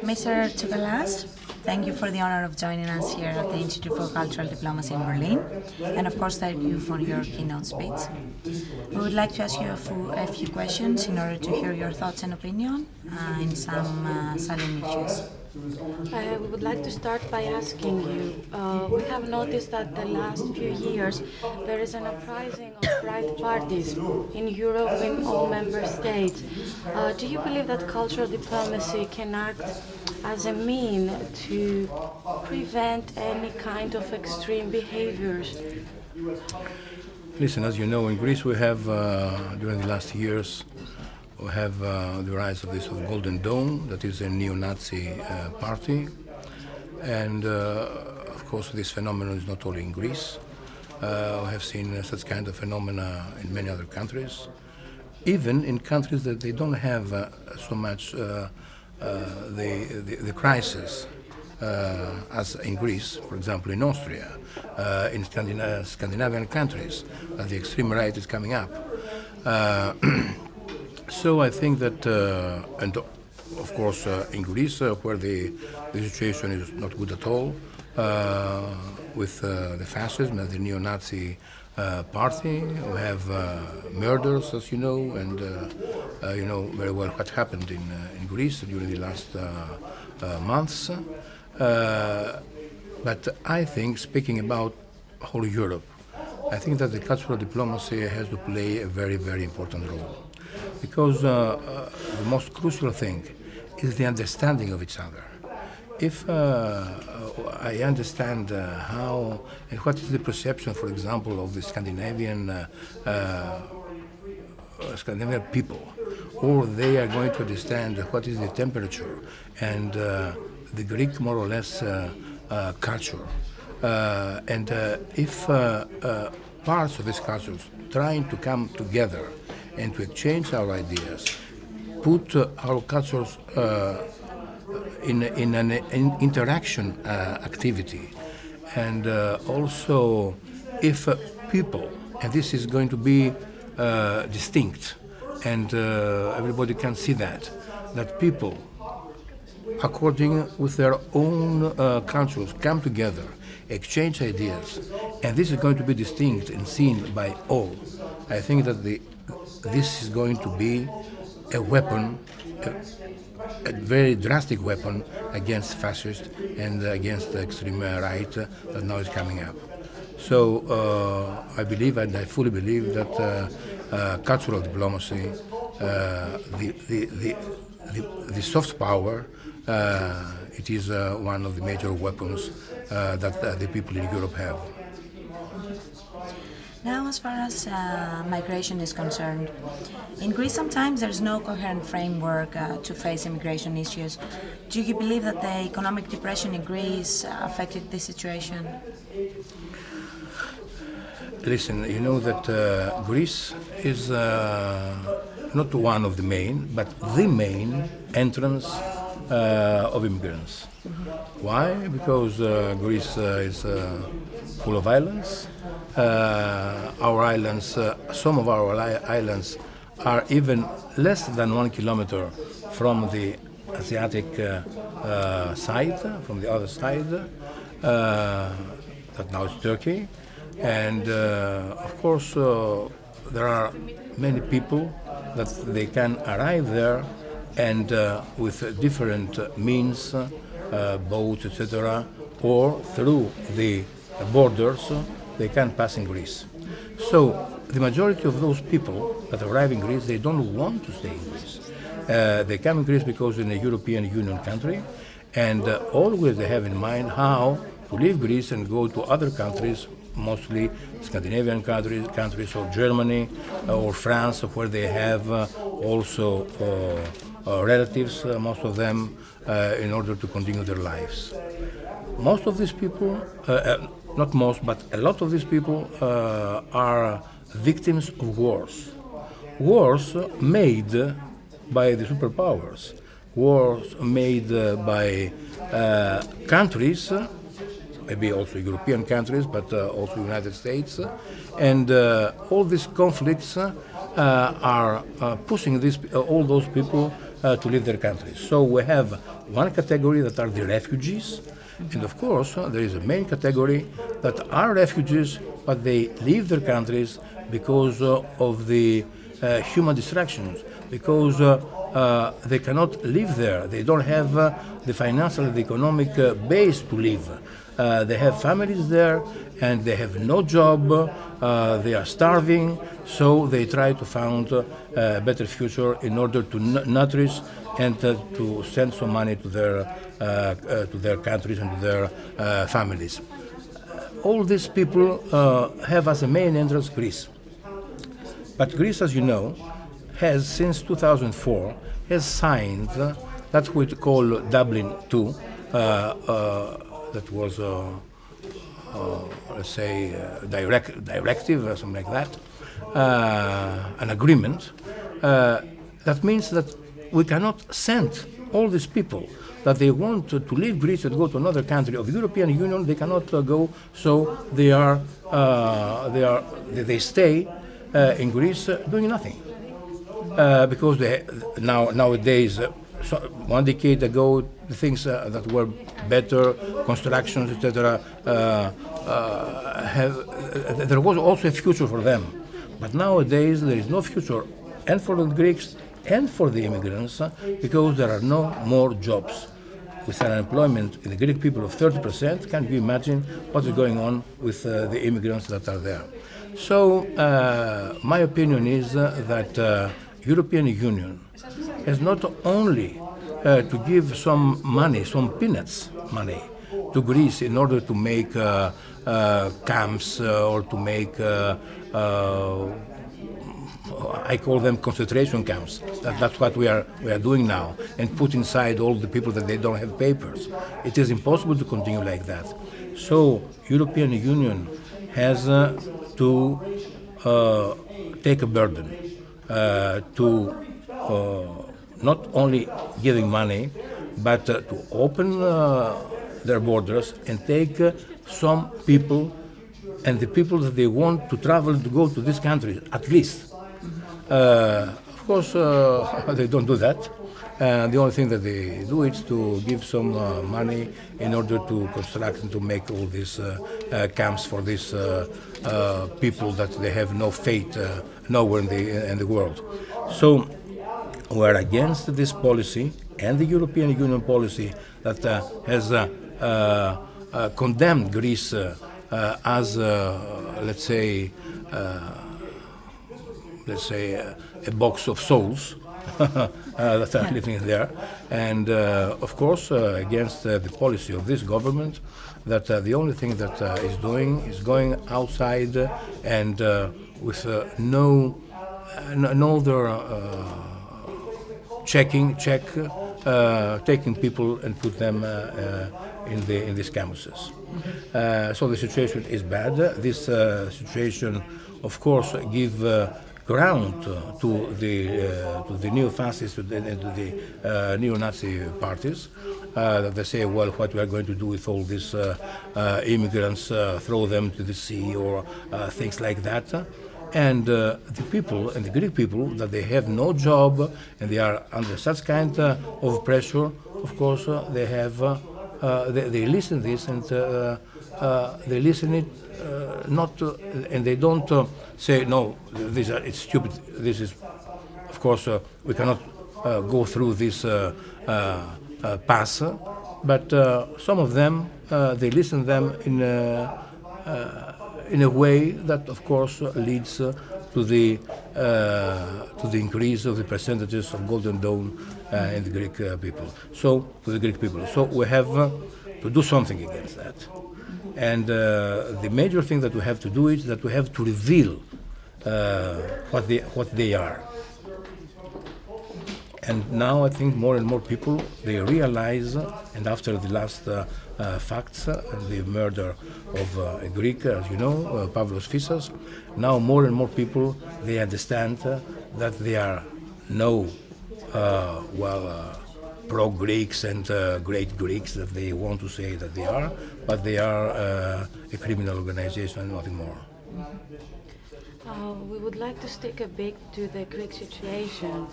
Mr. Tsoukalas, thank you for the honor of joining us here at the Institute for Cultural Diplomacy in Berlin, and of course thank you for your keynote speech. We would like to ask you a few questions in order to hear your thoughts and opinion in some salient issues. We would like to start by asking you, we have noticed that the last few years there is an uprising of right parties in Europe in all member states. Do you believe that cultural diplomacy can act as a mean to prevent any kind of extreme behaviors? Listen, as you know, in Greece we have, during the last years, we have the rise of this Golden Dawn, that is a neo-Nazi party. And of course this phenomenon is not only in Greece. We have seen such kind of phenomena in many other countries, even in countries that they don't have so much the crisis as in Greece, for example in Austria, in Scandinavian countries, the extreme right is coming up. So I think that, and of course in Greece, where the situation is not good at all, with the fascism and the neo-Nazi party, we have murders, as you know, and you know very well what happened in Greece during the last months. But I think, speaking about whole Europe, I think that the cultural diplomacy has to play a very, very important role. Because the most crucial thing is the understanding of each other. If I understand how and what is the perception, for example, of the Scandinavian people, or they are going to understand what is the temperature and the Greek, more or less, culture, and if parts of these cultures trying to come together and to exchange our ideas, put our cultures in an interaction activity, and also if people, and this is going to be distinct, and everybody can see that people, according with their own cultures, come together, exchange ideas, and this is going to be distinct and seen by all. I think that this is going to be a weapon, a very drastic weapon against fascists and against the extreme right that now is coming up. So I believe, and I fully believe, that cultural diplomacy, the soft power, it is one of the major weapons that the people in Europe have. Now, as far as migration is concerned, in Greece sometimes there's no coherent framework to face immigration issues. Do you believe that the economic depression in Greece affected this situation? Listen, you know that Greece is not one of the main, but the main entrance of immigrants. Why? Because Greece is full of islands. Our islands, some of our islands are even less than 1 kilometer from the Asiatic side, from the other side, that now is Turkey. And of course there are many people that they can arrive there, and with different means, boats, etc., or through the borders, they can pass in Greece. So the majority of those people that arrive in Greece, they don't want to stay in Greece. They come in Greece because in a European Union country, and always they have in mind how to leave Greece and go to other countries, mostly Scandinavian countries or Germany or France, where they have also relatives, most of them, in order to continue their lives. Most of these people, not most, but a lot of these people are victims of wars. Wars made by the superpowers, wars made by countries, maybe also European countries, but also United States, and all these conflicts are pushing all those people to leave their countries. So we have one category that are the refugees, and of course there is a main category that are refugees, but they leave their countries because of the human distractions, because they cannot live there. They don't have the financial and the economic base to live. They have families there and they have no job, they are starving, so they try to find a better future in order to nourish and to send some money to their countries and to their families. All these people have as a main entrance Greece. But Greece, as you know, has since 2004 has signed that we call Dublin II, that was let's say directive or something like that, an agreement. That means that we cannot send all these people that they want to leave Greece and go to another country of the European Union. They cannot go, so they stay in Greece doing nothing, because nowadays, one decade ago, the things that were better, constructions, etc., there was also a future for them. But nowadays there is no future, and for the Greeks and for the immigrants, because there are no more jobs. With an unemployment in the Greek people of 30%, can you imagine what is going on with the immigrants that are there? So my opinion is that European Union has not only to give some money, some peanuts money to Greece in order to make camps or to make I call them concentration camps. That's what we are doing now, and put inside all the people that they don't have papers. It is impossible to continue like that. So European Union has to take a burden to not only giving money, but to open their borders and take some people and the people that they want to travel to go to this country, at least. Of course, they don't do that. The only thing that they do is to give some money in order to construct and to make all these camps for these people that they have no fate nowhere in the world. So we are against this policy and the European Union policy that has condemned Greece as, let's say, a box of souls that are living there, and of course against the policy of this government that the only thing that is doing is going outside and with no other taking people and put them in these campuses. So the situation is bad. This situation, of course, give ground to the neo-fascists and to the neo-Nazi parties. They say, well, what we are going to do with all these immigrants, throw them to the sea or things like that. And the people, and the Greek people, that they have no job and they are under such kind of pressure, of course, they have, they listen this and they listen it not, and they don't say, no, it's stupid, this is, of course, we cannot go through this pass, but some of them, they listen them in a way that, of course, leads to the increase of the percentages of Golden Dawn in the Greek people. So, to the Greek people. So we have to do something against that. And the major thing that we have to do is that we have to reveal what they are. And now I think more and more people, they realize, and after the last facts, the murder of a Greek, as you know, Pavlos Fissas, now more and more people, they understand that they are no, pro-Greeks and great Greeks that they want to say that they are, but they are a criminal organization and nothing more. We would like to stick a bit to the Greek situation.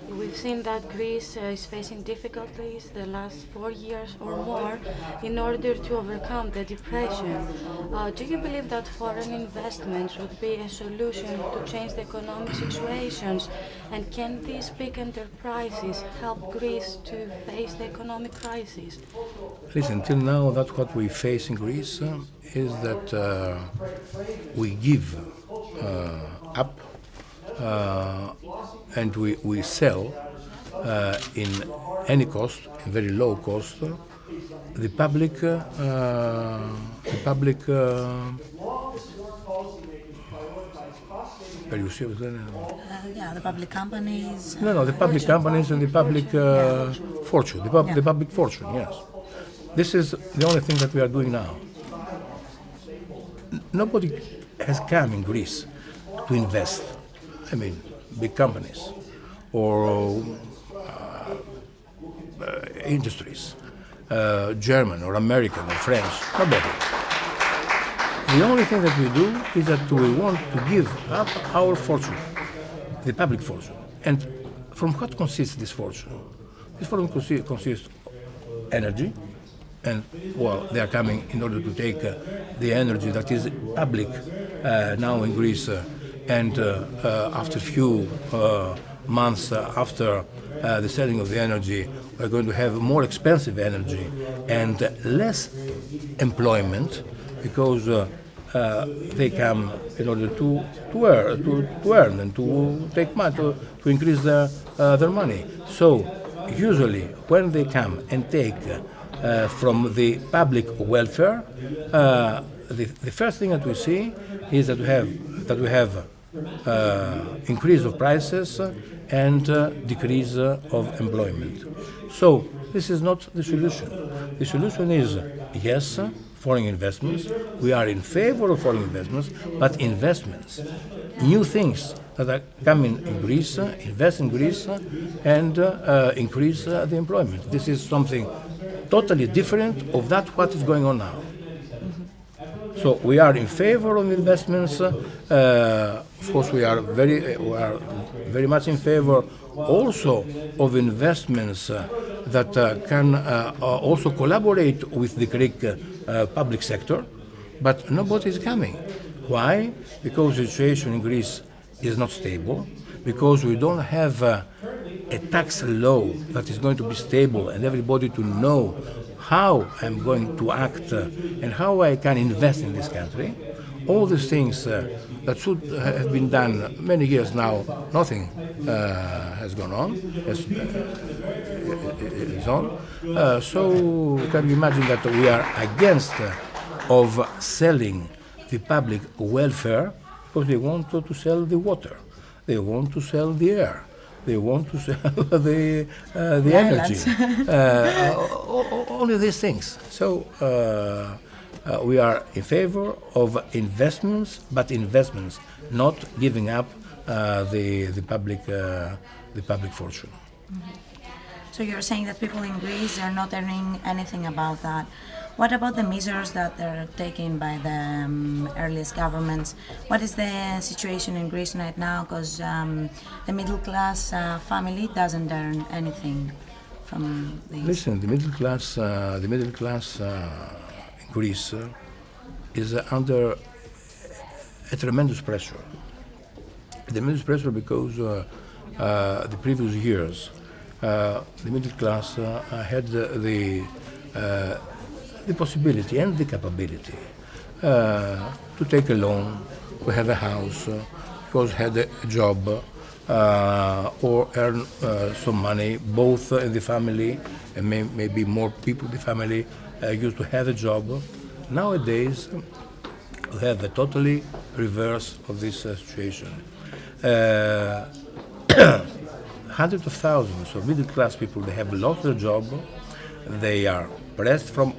We've seen that Greece is facing difficulties the last 4 years or more in order to overcome the depression. Do you believe that foreign investments would be a solution to change the economic situations? And can these big enterprises help Greece to face the economic crisis? Listen, till now, that's what we face in Greece is that we give up and we sell in any cost, in very low cost, the public Yeah, the public companies. no, the public companies and the public fortune, the public fortune, yes. This is the only thing that we are doing now. Nobody has come in Greece to invest. I mean, big companies or industries, German or American or French, nobody. The only thing that we do is that we want to give up our fortune, the public fortune. And from what consists this fortune? This fortune consists energy, and well, they are coming in order to take the energy that is public now in Greece, and after a few months after the selling of the energy, we're going to have more expensive energy and less employment because they come in order to earn and to take money, to increase their money. So usually when they come and take from the public welfare, the first thing that we see is that we have increase of prices and decrease of employment. So this is not the solution. The solution is, yes, foreign investments. We are in favor of foreign investments, but investments, new things that are coming in Greece, invest in Greece, and increase the employment. This is something totally different of that what is going on now. So we are in favor of investments. Of course, we are very much in favor also of investments that can also collaborate with the Greek public sector, but nobody is coming. Why? Because the situation in Greece is not stable, because we don't have a tax law that is going to be stable and everybody to know how I'm going to act and how I can invest in this country. All these things that should have been done many years now, nothing has gone on, is on. So can you imagine that we are against of selling the public welfare because they want to sell the water, they want to sell the air, they want to sell the energy, only these things. So we are in favor of investments, but investments, not giving up the public fortune. Mm-hmm. So you're saying that people in Greece are not earning anything about that. What about the measures that are taken by the earliest governments? What is the situation in Greece right now? Because the middle class family doesn't earn anything from these. Listen, the middle class in Greece is under a tremendous pressure. Tremendous pressure because the previous years the middle class had the possibility and the capability to take a loan, to have a house, because had a job, or earn some money, both in the family and maybe more people in the family used to have a job. Nowadays, we have a totally reverse of this situation. Hundreds of thousands of middle-class people, they have lost their job. They are pressed from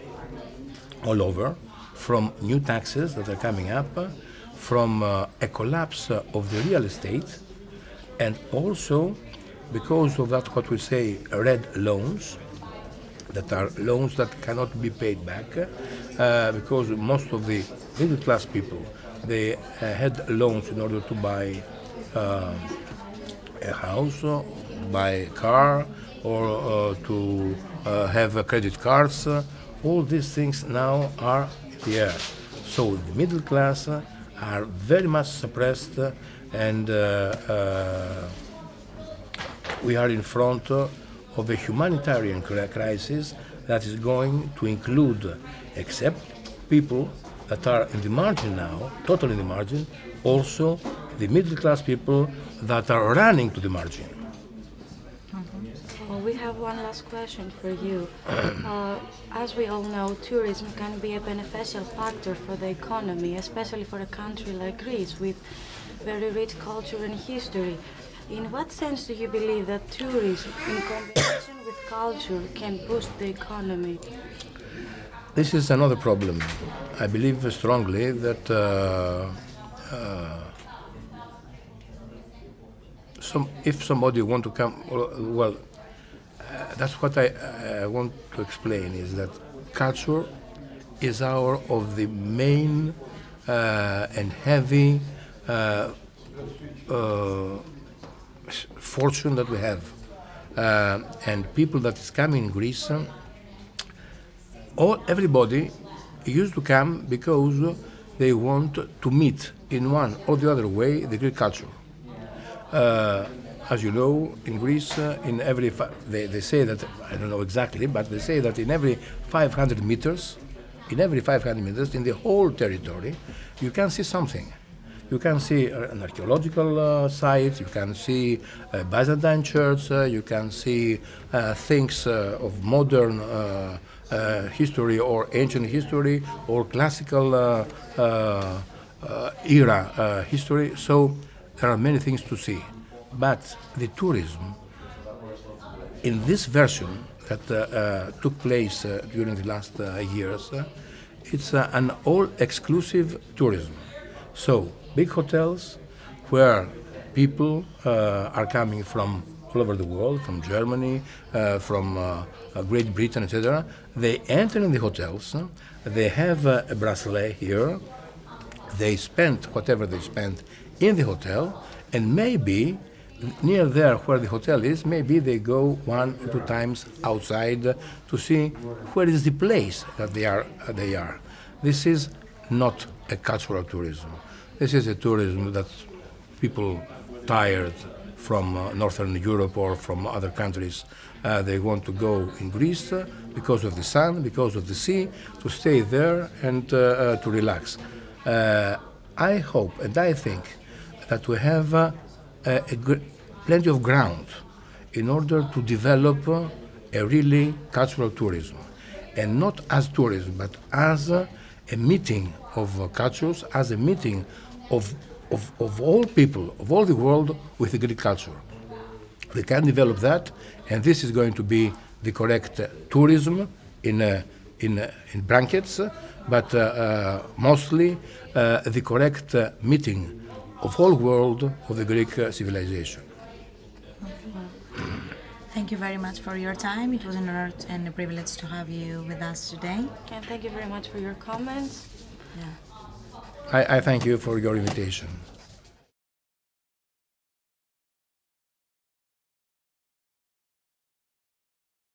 all over, from new taxes that are coming up, from a collapse of the real estate, and also because of that, what we say, red loans, that are loans that cannot be paid back, because most of the middle-class people, they had loans in order to buy a house, buy a car, or to have credit cards. All these things now are in the air. So the middle class are very much suppressed, and we are in front of a humanitarian crisis that is going to include, except people that are in the margin now, totally in the margin, also the middle class people that are running to the margin. Well, we have one last question for you. As we all know, tourism can be a beneficial factor for the economy, especially for a country like Greece with very rich culture and history. In what sense do you believe that tourism, in combination with culture, can boost the economy? This is another problem. I believe strongly that if somebody want to come, well, that's what I want to explain, is that culture is our of the main and heavy fortune that we have. And people that is coming in Greece, everybody used to come because they want to meet in one or the other way the Greek culture. As you know, in Greece, they say that, I don't know exactly, but they say that in every 500 meters, in the whole territory, you can see something. You can see an archaeological site, you can see a Byzantine church, you can see things of modern history or ancient history or classical era history. So there are many things to see. But the tourism, in this version that took place during the last years, it's an all-exclusive tourism. So big hotels where people are coming from all over the world, from Germany, from Great Britain, etc. They enter in the hotels, they have a bracelet here, they spend whatever they spend in the hotel, and maybe near there where the hotel is, maybe they go 1 or 2 times outside to see where is the place that they are. This is not a cultural tourism. This is a tourism that people tired from Northern Europe or from other countries. They want to go in Greece because of the sun, because of the sea, to stay there and to relax. I hope and I think that we have plenty of ground in order to develop a really cultural tourism, and not as tourism, but as a meeting of cultures, as a meeting of all people, of all the world with the Greek culture. We can develop that, and this is going to be the correct tourism in brackets, but mostly the correct meeting of whole world of the Greek civilization. Thank you very much for your time. It was an honor and a privilege to have you with us today. And thank you very much for your comments. Yeah. I thank you for your invitation.